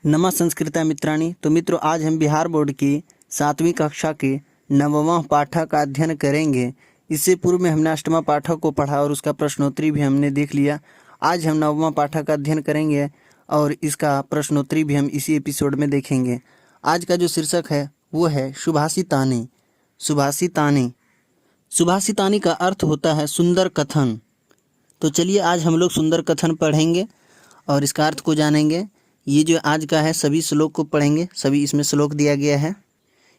नमः संस्कृता मित्राणि। तो मित्रों, आज हम बिहार बोर्ड की 7वीं कक्षा के 9वां पाठक का अध्ययन करेंगे। इससे पूर्व में हमने 8वां पाठक को पढ़ा और उसका प्रश्नोत्तरी भी हमने देख लिया। आज हम 9वां पाठक का अध्ययन करेंगे और इसका प्रश्नोत्तरी भी हम इसी एपिसोड में देखेंगे। आज का जो शीर्षक है वो है सुभाषितानी। सुभाषितानी सुभाषितानी का अर्थ होता है सुंदर कथन। तो चलिए आज हम लोग सुंदर कथन पढ़ेंगे और इसका अर्थ को जानेंगे। ये जो आज का है सभी श्लोक को पढ़ेंगे, सभी इसमें श्लोक दिया गया है।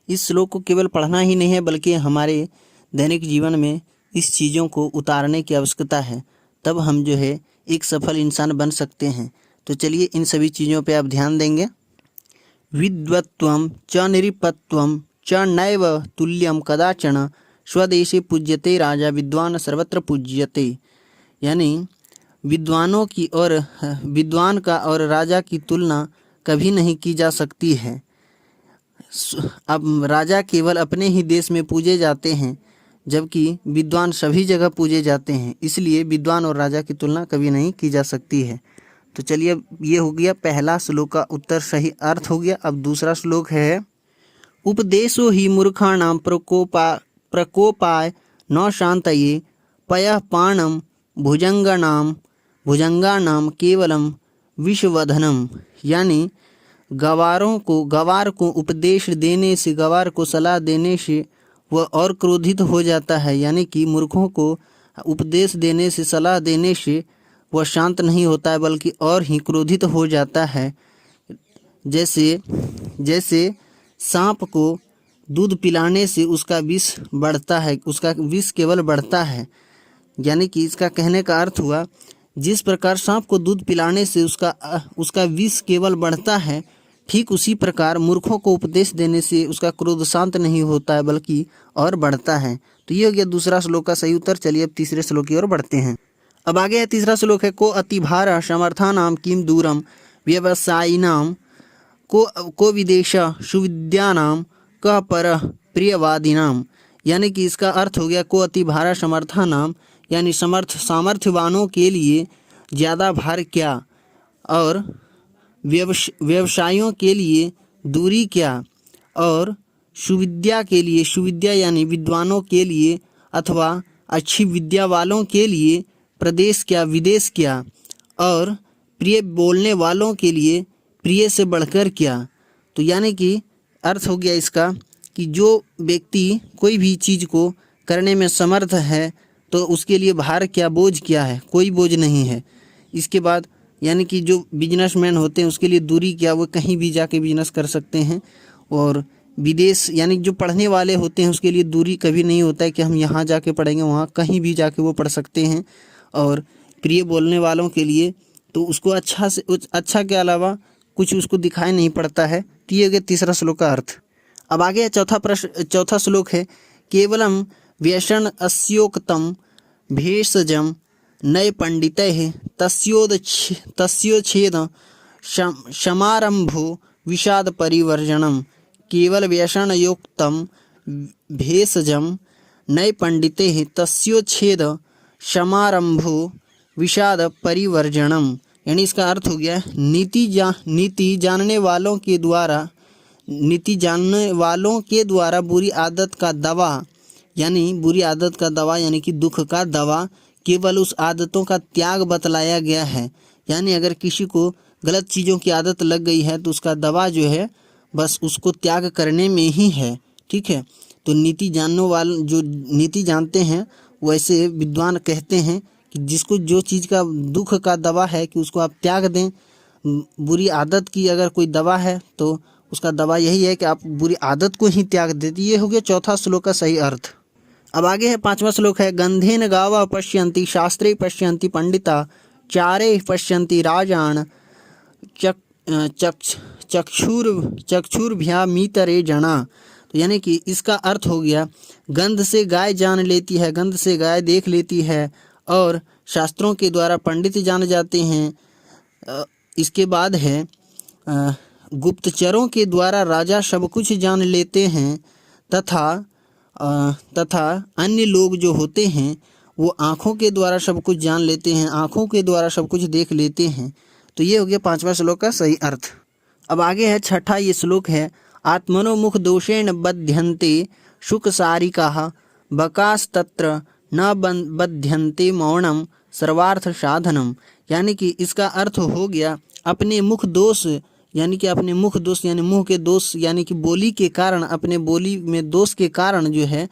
इस श्लोक को केवल पढ़ना ही नहीं है बल्कि हमारे दैनिक जीवन में इस चीज़ों को उतारने की आवश्यकता है, तब हम जो है एक सफल इंसान बन सकते हैं। तो चलिए इन सभी चीज़ों पे आप ध्यान देंगे। विद्वत्वं च निरीपत्वं च नैव तुल्यं कदाचन स्वदेशे पूज्यते राजा विद्वान सर्वत्र पूज्यते। यानी विद्वानों की और विद्वान का और राजा की तुलना कभी नहीं की जा सकती है। अब राजा केवल अपने ही देश में पूजे जाते हैं जबकि विद्वान सभी जगह पूजे जाते हैं, इसलिए विद्वान और राजा की तुलना कभी नहीं की जा सकती है। तो चलिए ये हो गया पहला श्लोक का उत्तर, सही अर्थ हो गया। अब दूसरा श्लोक है उपदेशो ही मूर्खाणां प्रकोपाय न शांतये पयः पाणम भुजंगानाम केवलम विषवधनम। यानी गवार को उपदेश देने से, गवार को सलाह देने से वह और क्रोधित हो जाता है। यानी कि मूर्खों को उपदेश देने से, सलाह देने से वह शांत नहीं होता है बल्कि और ही क्रोधित हो जाता है। जैसे सांप को दूध पिलाने से उसका विष बढ़ता है, उसका विष केवल बढ़ता है। यानी कि इसका कहने का अर्थ हुआ, जिस प्रकार सांप को दूध पिलाने से उसका विष केवल बढ़ता है, ठीक उसी प्रकार मूर्खों को उपदेश देने से उसका क्रोध शांत नहीं होता है बल्कि और बढ़ता है। तो ये हो गया दूसरा श्लोक का सही उत्तर। चलिए अब तीसरे श्लोक की ओर बढ़ते हैं। अब आगे है तीसरा श्लोक है को अतिभार समर्थानाम किम दूरम व्यवसायिनाम को विदेश सुविद्यानाम क पर प्रियवादिनाम। यानी कि इसका अर्थ हो गया को अतिभार समर्थानाम, यानी सामर्थ्यवानों के लिए ज़्यादा भार क्या, और व्यवसायों के लिए दूरी क्या, और सुविद्या के लिए, सुविद्या यानी विद्वानों के लिए अथवा अच्छी विद्या वालों के लिए प्रदेश क्या, विदेश क्या, और प्रिय बोलने वालों के लिए प्रिय से बढ़कर क्या। तो यानी कि अर्थ हो गया इसका कि जो व्यक्ति कोई भी चीज़ को करने में समर्थ है तो उसके लिए भार क्या, बोझ क्या है, कोई बोझ नहीं है। इसके बाद यानी कि जो बिजनेसमैन होते हैं उसके लिए दूरी क्या, वो कहीं भी जाके बिजनेस कर सकते हैं। और विदेश यानी जो पढ़ने वाले होते हैं उसके लिए दूरी कभी नहीं होता है कि हम यहाँ जाके पढ़ेंगे, वहाँ कहीं भी जाके वो पढ़ सकते हैं। और प्रिय बोलने वालों के लिए तो उसको अच्छा के अलावा कुछ उसको दिखाई नहीं पड़ता है। तो ये गया तीसरा श्लोक का अर्थ। अब आगे चौथा श्लोक है केवलम व्यसन अस्योक्तम भेषजम नय पंडितैः तस्योच्छेद समारंभो विषाद परिवर्जनम। केवल व्यसनयोक्तम भेषजम नय पंडितैः तस्योच्छेद समारंभो विषाद परिवर्जनम। यानी इसका अर्थ हो गया नीति जानने वालों के द्वारा बुरी आदत का दवा, यानी कि दुख का दवा केवल उस आदतों का त्याग बतलाया गया है। यानी अगर किसी को गलत चीज़ों की आदत लग गई है तो उसका दवा जो है बस उसको त्याग करने में ही है। ठीक है, तो जो नीति जानते हैं वैसे विद्वान कहते हैं कि जिसको जो चीज़ का दुख का दवा है कि उसको आप त्याग दें। बुरी आदत की अगर कोई दवा है तो उसका दवा यही है कि आप बुरी आदत को ही त्याग दें। ये हो गया चौथा श्लोक का सही अर्थ। अब आगे है पांचवा श्लोक है गंधेन गावा पश्यन्ति शास्त्रे पश्यन्ति पंडिता चारे पश्यन्ति राजान चक्षुर्भ्यामीतरे जना। तो यानी कि इसका अर्थ हो गया गंध से गाय जान लेती है, गंध से गाय देख लेती है, और शास्त्रों के द्वारा पंडित जान जाते हैं। इसके बाद है गुप्तचरों के द्वारा राजा सब कुछ जान लेते हैं, तथा अन्य लोग जो होते हैं वो आँखों के द्वारा सब कुछ जान लेते हैं, आँखों के द्वारा सब कुछ देख लेते हैं। तो ये हो गया पांचवा श्लोक का सही अर्थ। अब आगे है छठा ये श्लोक है, आत्मनो मुख दोषेण बध्यन्ते शुक सारिकाः बकास्तत्र न बध्यन्ते मौनम सर्वार्थ साधनम। यानी कि इसका अर्थ हो गया अपने मुख दोष, यानी कि अपने मुख दोष यानी मुंह के दोष यानी कि बोली के कारण, अपने बोली में दोष के कारण जो है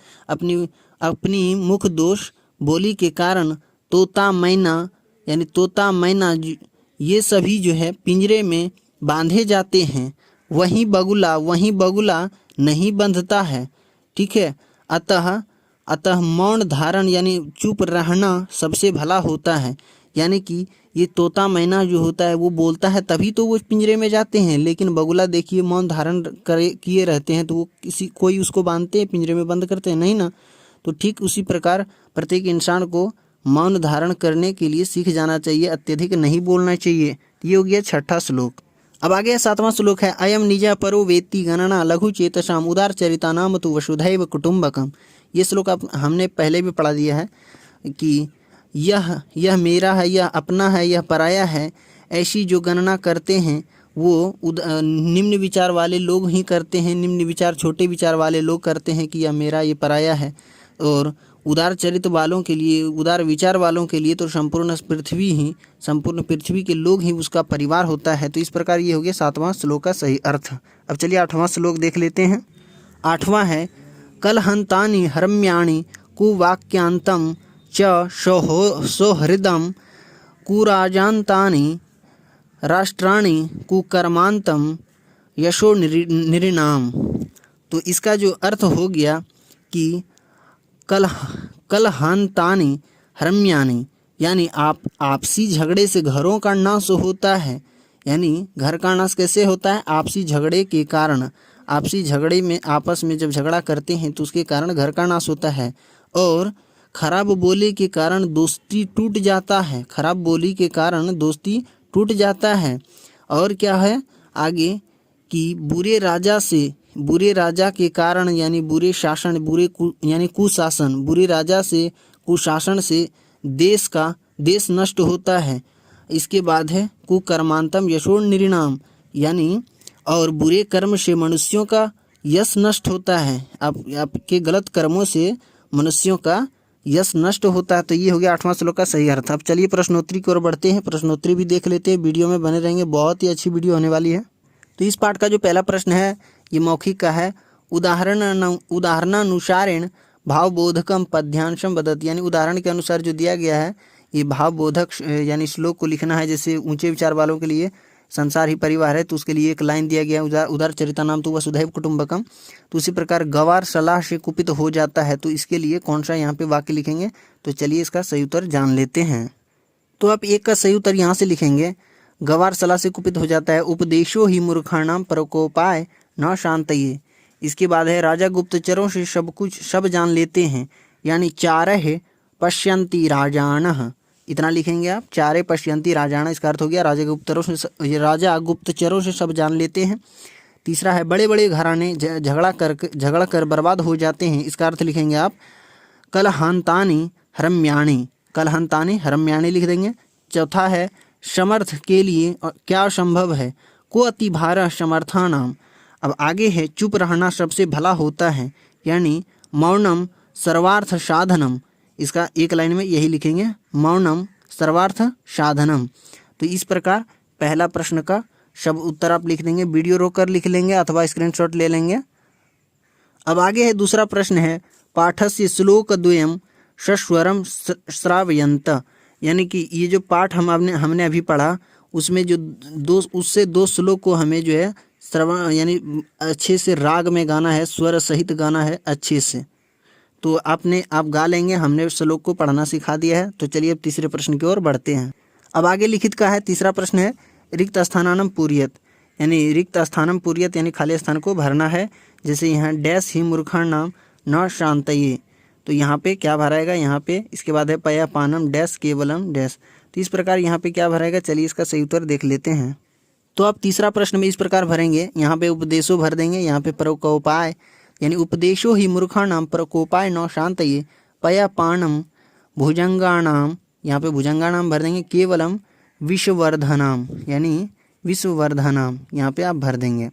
अपनी मुख दोष बोली के कारण तोता मैना यानी तोता मैना ये सभी जो है पिंजरे में बांधे जाते हैं, वहीं बगुला नहीं बंधता है। ठीक है, अतः मौन धारण यानी चुप रहना सबसे भला होता है। यानी कि ये तोता मैना जो होता है वो बोलता है तभी तो वो पिंजरे में जाते हैं, लेकिन बगुला देखिए मौन धारण किए रहते हैं, तो वो कोई उसको बांधते हैं पिंजरे में बंद करते हैं नहीं ना। तो ठीक उसी प्रकार प्रत्येक इंसान को मौन धारण करने के लिए सीख जाना चाहिए, अत्यधिक नहीं बोलना चाहिए। ये हो गया छठा श्लोक। अब आगे 7वां श्लोक है, अयम निजा परो वेत्ति गणना लघु चेतसाम उदार चरिता नाम तो वसुधैव कुटुम्बकम। ये श्लोक आप हमने पहले भी पढ़ा दिया है कि यह मेरा है, यह अपना है, यह पराया है, ऐसी जो गणना करते हैं वो निम्न विचार वाले लोग ही करते हैं, निम्न विचार छोटे विचार वाले लोग करते हैं कि यह मेरा, ये पराया है। और उदार चरित्र वालों के लिए, उदार विचार वालों के लिए तो संपूर्ण पृथ्वी के लोग ही उसका परिवार होता है। तो इस प्रकार ये हो गया 7वां श्लोक का सही अर्थ। अब चलिए 8वां श्लोक देख लेते हैं। 8वां है, कलहंतानि हरम्याणि कुवाक्यांतम च सौहृदम कुराजान्तानि राष्ट्राणि कुकर्मांतम यशो निरिणाम। तो इसका जो अर्थ हो गया कि कलहांतानि हरम्यानि यानी आपसी झगड़े से घरों का नाश होता है। यानी घर का नाश कैसे होता है? आपसी झगड़े के कारण। आपसी झगड़े में आपस में जब झगड़ा करते हैं तो उसके कारण घर का नाश होता है। और खराब बोली के कारण दोस्ती टूट जाता है, खराब बोली के कारण दोस्ती टूट जाता है। और क्या है आगे कि बुरे राजा के कारण यानी बुरे शासन यानी कुशासन, बुरे राजा से कुशासन से देश नष्ट होता है। इसके बाद है कुकर्मांतम यशो निरिणाम यानी और बुरे कर्म से मनुष्यों का यश नष्ट होता है। आपके गलत कर्मों से मनुष्यों का यश नष्ट होता है। तो ये हो गया 8वां श्लोक का सही अर्थ। अब चलिए प्रश्नोत्तरी की ओर बढ़ते हैं, प्रश्नोत्तरी भी देख लेते हैं, वीडियो में बने रहेंगे, बहुत ही अच्छी वीडियो होने वाली है। तो इस पाठ का जो पहला प्रश्न है ये मौखिक का है, उदाहरणानुसारेण भावबोधकम पद्यांशम वदति। यानी उदाहरण के अनुसार जो दिया गया है ये भावबोधक यानी श्लोक को लिखना है। जैसे ऊंचे विचार वालों के लिए संसार ही परिवार है तो उसके लिए एक लाइन दिया गया है, उदार चरिता नाम तो वसुधैव कुटुम्बकम। तो उसी प्रकार गवार सलाह से कुपित हो जाता है, तो इसके लिए कौन सा यहाँ पे वाक्य लिखेंगे? तो चलिए इसका सही उत्तर जान लेते हैं। तो आप एक का सही उत्तर यहाँ से लिखेंगे, गवार सलाह से कुपित हो जाता है, उपदेशो ही मूर्खाणाम प्रकोपाय न शांतये। इसके बाद है राजा गुप्तचरों से सब जान लेते हैं, यानी चारह पश्यन्ति राजानः। इतना लिखेंगे आप, चारे पश्यन्ति राजाना। इसका अर्थ हो गया राजा गुप्तचरों से सब जान लेते हैं। तीसरा है बड़े बड़े घराने झगड़ा कर बर्बाद हो जाते हैं। इसका अर्थ लिखेंगे आप कलहांतानि हरम्याणि लिख देंगे। चौथा है समर्थ के लिए क्या संभव है, को अतिभार समर्थानाम। अब आगे है चुप रहना सबसे भला होता है, यानी मौनम सर्वार्थ साधनम। इसका एक लाइन में यही लिखेंगे, मौनम सर्वार्थ साधनम। तो इस प्रकार पहला प्रश्न का सब उत्तर आप लिख देंगे, वीडियो रोककर लिख लेंगे अथवा स्क्रीनशॉट ले लेंगे। अब आगे है दूसरा प्रश्न है, पाठस्य श्लोकद्वयं सस्वरम श्रावयन्त। यानी कि ये जो पाठ हमने अभी पढ़ा उसमें जो दो श्लोक को हमें जो है श्रवण यानी अच्छे से राग में गाना है, स्वर सहित गाना है अच्छे से। तो आप गा लेंगे, हमने श्लोक को पढ़ना सिखा दिया है। तो चलिए अब तीसरे प्रश्न की ओर बढ़ते हैं। अब आगे लिखित का है तीसरा प्रश्न है, रिक्त स्थानानम पूर्यत। यानी रिक्त स्थानम पूर्यत यानी खाली स्थान को भरना है। जैसे यहाँ डैश ही मूर्खाणाम न शांतये, तो यहाँ पे क्या भराएगा? यहाँ पे इसके बाद है पया पानम डैश केवलम डैश। तो इस प्रकार यहाँ पे क्या भराएगा? चलिए इसका सही उत्तर देख लेते हैं। तो आप तीसरा प्रश्न में इस प्रकार भरेंगे, यहाँ पे उपदेशो भर देंगे, यहाँ पे प्रकोपाय यानी उपदेशो ही मूर्खाणाम प्रकोपाय न शांतये पया पानम भुजंगाणाम, यहाँ पे भुजंगाणाम भर देंगे, केवलम विषवर्धनाम यानी विश्ववर्धनम, यहाँ पे आप भर देंगे।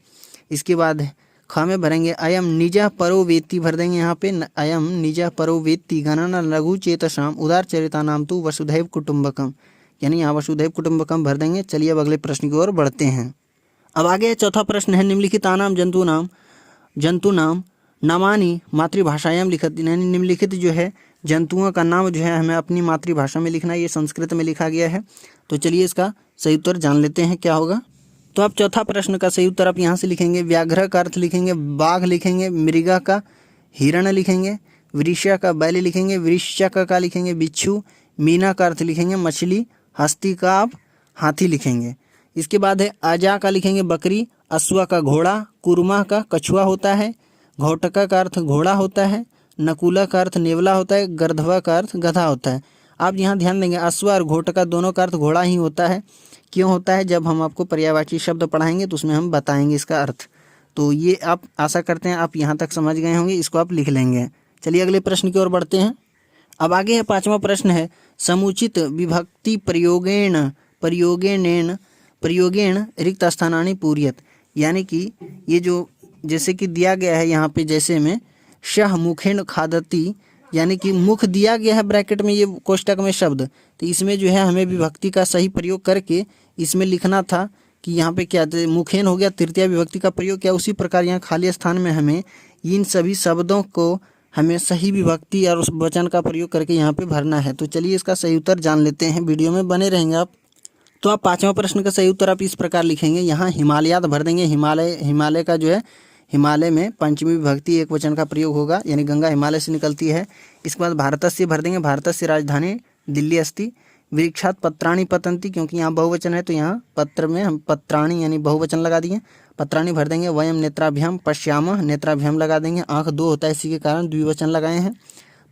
इसके बाद ख में भरेंगे अयम निजा परो वेत्ति, भर देंगे यहाँ पे अयम निजा परो वेत्ति गणना लघु चेतसाम उदार चरिता नाम तु वसुधैव कुटुंबकम, यानी यहाँ वसुधैव कुटुंबकम भर देंगे। चलिए अब अगले प्रश्न की ओर बढ़ते हैं। अब आगे चौथा प्रश्न है निम्नलिखितानाम जंतूनाम नामानि मातृभाषायाम लिखत, यानी निम्नलिखित जो है जंतुओं का नाम जो है हमें अपनी मातृभाषा में लिखना है, ये संस्कृत में लिखा गया है। तो चलिए इसका सही उत्तर जान लेते हैं क्या होगा। तो आप चौथा प्रश्न का सही उत्तर आप यहाँ से लिखेंगे व्याघ्र का अर्थ लिखेंगे बाघ लिखेंगे, मृगा का हिरण लिखेंगे, वृषा का बैल लिखेंगे, वृश्चिक का लिखेंगे बिच्छू, मीना का अर्थ लिखेंगे मछली, हस्ती का आप हाथी लिखेंगे। इसके बाद है अजा का लिखेंगे बकरी, अश्वा का घोड़ा, कुरमा का कछुआ होता है, घोटका का अर्थ घोड़ा होता है, नकुला का अर्थ नेवला होता है, गर्धवा का अर्थ गधा होता है। आप यहाँ ध्यान देंगे अश्वा और घोटका दोनों का अर्थ घोड़ा ही होता है। क्यों होता है, जब हम आपको पर्यायवाची शब्द पढ़ाएंगे तो उसमें हम बताएंगे इसका अर्थ। तो ये आप आशा करते हैं आप यहाँ तक समझ गए होंगे, इसको आप लिख लेंगे। चलिए अगले प्रश्न की ओर बढ़ते हैं। अब आगे है पांचवा प्रश्न है समुचित विभक्ति प्रयोगेण रिक्त स्थानानि पूर्यत, यानी कि ये जो जैसे कि दिया गया है यहाँ पे जैसे में शह मुखेन खादती, यानी कि मुख दिया गया है ब्रैकेट में ये कोष्टक में शब्द, तो इसमें जो है हमें विभक्ति का सही प्रयोग करके इसमें लिखना था कि यहाँ पे क्या मुखेन हो गया तृतीया विभक्ति का प्रयोग किया। उसी प्रकार यहाँ खाली स्थान में हमें इन सभी शब्दों को हमें सही विभक्ति और उस वचन का प्रयोग करके यहाँ पे भरना है। तो चलिए इसका सही उत्तर जान लेते हैं, वीडियो में बने रहेंगे आप। तो आप पांचवा प्रश्न का सही उत्तर आप इस प्रकार लिखेंगे, यहाँ हिमालयात भर देंगे। हिमालय का जो है हिमालय में पंचमी विभक्ति एक वचन का प्रयोग होगा, यानी गंगा हिमालय से निकलती है। इसके बाद भारतस्य भर देंगे, भारतस्य राजधानी दिल्ली अस्ति। वृक्षात पत्राणि पतंती, क्योंकि यहाँ बहुवचन है तो यहाँ पत्र में हम पत्राणि यानी बहुवचन लगा दिए, पत्राणि भर देंगे। वयम नेत्राभ्याम पश्यामः, नेत्राभ्याम लगा देंगे, आँख दो होता है इसी के कारण द्विवचन लगाए हैं।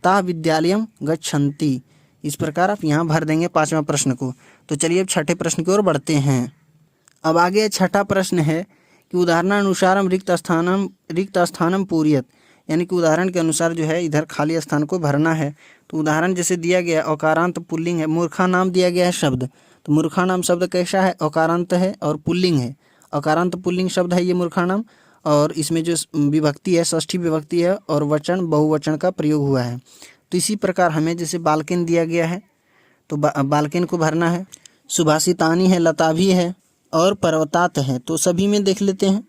ता विद्यालयम गच्छन्ति, इस प्रकार आप यहाँ भर देंगे पांचवा प्रश्न को। तो चलिए अब छठे प्रश्न की ओर बढ़ते हैं। अब आगे छठा प्रश्न है कि उदाहरणानुसारम रिक्त स्थानम पूर्यत, यानी कि उदाहरण के अनुसार जो है इधर खाली स्थान को भरना है। तो उदाहरण जैसे दिया गया है अकारांत पुल्लिंग है, मूर्खा नाम दिया गया है शब्द, तो मूर्खा नाम शब्द कैसा है, अकारांत है और पुल्लिंग है। अकारांत पुल्लिंग शब्द है ये मूर्खा नाम, और इसमें जो विभक्ति है षष्ठी विभक्ति है और वचन बहुवचन का प्रयोग हुआ है। तो इसी प्रकार हमें जैसे बाल्किन दिया गया है तो बाल्किन को भरना है। सुभाषितानी है, लताभी है और पर्वतात है, तो सभी में देख लेते हैं।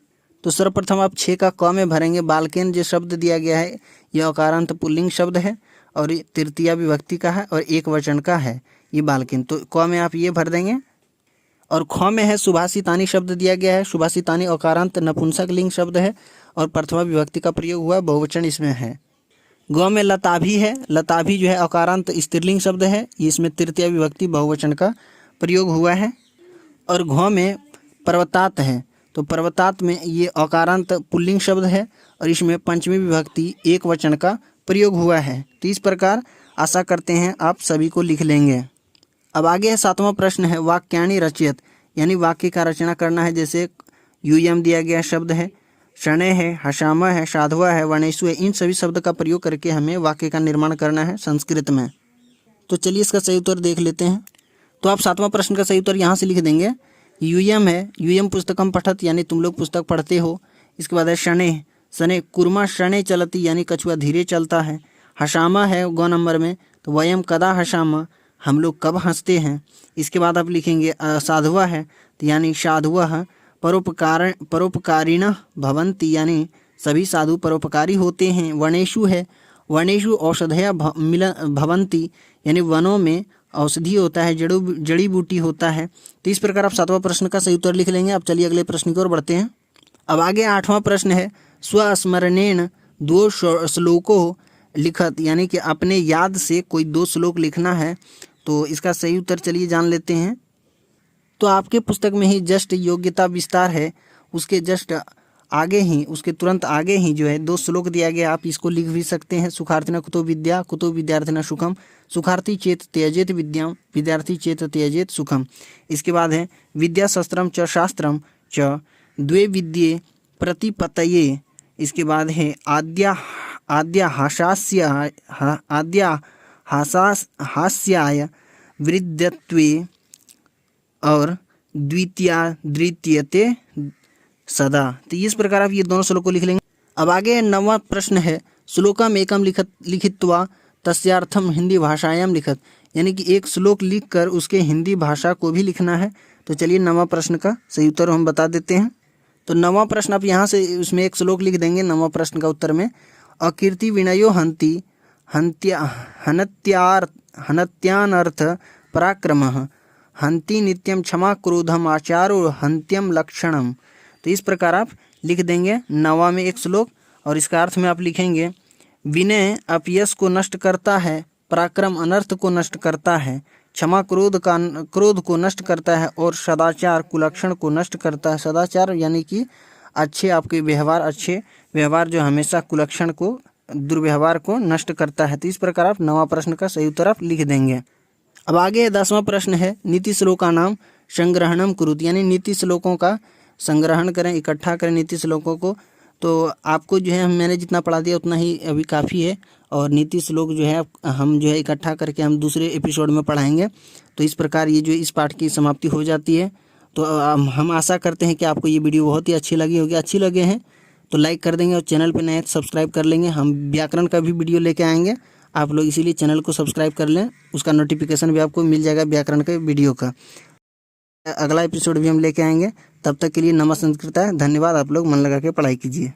तो सर्वप्रथम आप 6 का क में भरेंगे। बाल्किन जो शब्द दिया गया है यह अकारांत पुल्लिंग शब्द है और ये तृतीया विभक्ति का है और एक वचन का है ये बाल्किन, तो क में आप ये भर देंगे। और ख में है सुभाषितानी शब्द दिया गया है, सुभाषितानी अकारांत नपुंसक लिंग शब्द है और प्रथमा विभक्ति का प्रयोग हुआ, बहुवचन इसमें है। ग में लताभी है, लताभी जो है अकारांत स्त्रीलिंग शब्द है, इसमें तृतीया विभक्ति बहुवचन का प्रयोग हुआ है। और घ में पर्वतात है, तो पर्वतात में ये अकारांत पुल्लिंग शब्द है और इसमें पंचमी विभक्ति एक वचन का प्रयोग हुआ है। तो इस प्रकार आशा करते हैं आप सभी को लिख लेंगे। अब आगे है सातवां प्रश्न है वाक्यानि रचयत, यानी वाक्य का रचना करना है। जैसे यूयम दिया गया शब्द है, शणे है, हशामा है, साधवा है, वणेशु है, इन सभी शब्द का प्रयोग करके हमें वाक्य का निर्माण करना है संस्कृत में। तो चलिए इसका सही उत्तर देख लेते हैं। तो आप सातवां प्रश्न का सही उत्तर यहाँ से लिख देंगे। यूयम है, यूयम पुस्तकम पठत, यानी तुम लोग पुस्तक पढ़ते हो। इसके बाद है शने, शने कुर्मा शने चलती, यानी कछुआ धीरे चलता है। हशामा है गौ नंबर में, तो वयम कदा हशामा, हम लोग कब हंसते हैं। इसके बाद आप लिखेंगे साधुआ है, तो यानी साधुआ परोपकारिणः भवन्ति, यानी सभी साधु परोपकारी होते हैं। वनेषु है, वनेषु औषधया भवन्ति, यानी वनों में औषधि होता है, जड़ी बूटी होता है। तो इस प्रकार आप सातवां प्रश्न का सही उत्तर लिख लेंगे। अब चलिए अगले प्रश्न की ओर बढ़ते हैं। अब आगे आठवां प्रश्न है स्वस्मरणेन 2 श्लोकों लिखत, यानी कि अपने याद से कोई 2 श्लोक लिखना है। तो इसका सही उत्तर चलिए जान लेते हैं। तो आपके पुस्तक में ही जस्ट योग्यता विस्तार है, उसके जस्ट आगे ही, उसके तुरंत आगे ही जो है 2 श्लोक दिया गया, आप इसको लिख भी सकते हैं। सुखार्थिना कुतो विद्या, कुतो विद्यार्थिना सुखम, सुखार्थी चेत त्यजेत विद्याम, विद्यार्थी चेत त्यजेत सुखम। इसके बाद है विद्या शस्त्रम च शास्त्रम च द्वे विद्ये प्रतिपतये। इसके बाद है हास्याय वृद्धत्वे और द्वितीयते सदा। तो इस प्रकार आप ये दोनों श्लोक को लिख लेंगे। अब आगे 9वां प्रश्न है, श्लोकम एकम लिखित्वा तस्यार्थम हिंदी भाषायाम लिखत, यानी कि एक श्लोक लिखकर उसके हिंदी भाषा को भी लिखना है। तो चलिए 9वां प्रश्न का सही उत्तर हम बता देते हैं। तो 9वां प्रश्न आप यहाँ से उसमें एक श्लोक लिख देंगे 9वां प्रश्न का उत्तर में, अकीर्ति विनयो हन्ति हनत्यानर्थ पराक्रमः हन्ति नित्यम क्षमा क्रोधम आचारो हन्त्यम लक्षणम। तो इस प्रकार आप लिख देंगे 9वां में एक श्लोक, और इसका अर्थ में आप लिखेंगे, विनय अपयश को नष्ट करता है, पराक्रम अनर्थ को नष्ट करता है, क्षमा क्रोध को नष्ट करता है, और सदाचार कुलक्षण को नष्ट करता है। सदाचार यानी कि अच्छे आपके व्यवहार, अच्छे व्यवहार जो हमेशा कुलक्षण को, दुर्व्यवहार को नष्ट करता है। तो इस प्रकार आप 9वां प्रश्न का सही उत्तर आप लिख देंगे। अब आगे 10वां प्रश्न है, नीति श्लोका नाम संग्रहणम कुरुत, यानी नीति श्लोकों का संग्रहण करें, इकट्ठा करें नीति श्लोकों को। तो आपको जो है मैंने जितना पढ़ा दिया उतना ही अभी काफ़ी है, और नीति श्लोक जो है हम जो है इकट्ठा करके हम दूसरे एपिसोड में पढ़ाएंगे। तो इस प्रकार ये जो इस पाठ की समाप्ति हो जाती है। तो हम आशा करते हैं कि आपको ये वीडियो बहुत ही अच्छी लगी होगी। अच्छी लगे हैं तो लाइक कर देंगे, और चैनल पे नए सब्सक्राइब कर लेंगे। हम व्याकरण का भी वीडियो लेके आएंगे, आप लोग इसीलिए चैनल को सब्सक्राइब कर लें, उसका नोटिफिकेशन भी आपको मिल जाएगा व्याकरण के वीडियो का। अगला एपिसोड भी हम लेके आएंगे। तब तक के लिए नमः संस्कृत है। धन्यवाद। आप लोग मन लगा के पढ़ाई कीजिए।